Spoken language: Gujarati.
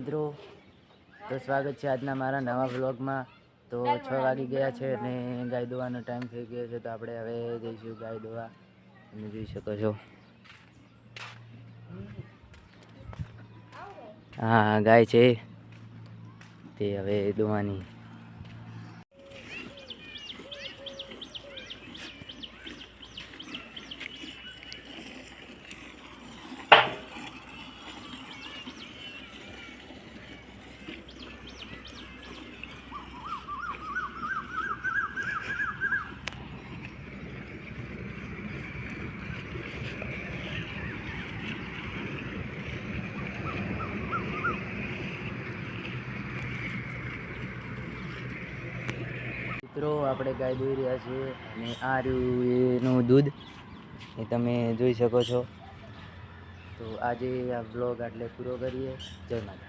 મિત્રો, તો સ્વાગત છે આજના મારા નવા વ્લોગમાં. તો 6 વાગી ગયા છે અને ગાય દોવાનો ટાઈમ થઈ ગયો છે. તો આપણે હવે જઈશું ગાય દોવા. તમે જોઈ શકો છો. હા, ગાય છે તે હવે દોવાની. મિત્રો, આપણે ગાય દોઈ રહ્યા છીએ અને આ રહ્યું એનું દૂધ, એ તમે જોઈ શકો છો. તો આજે આ બ્લોગ આટલે પૂરો કરીએ. જય માતા.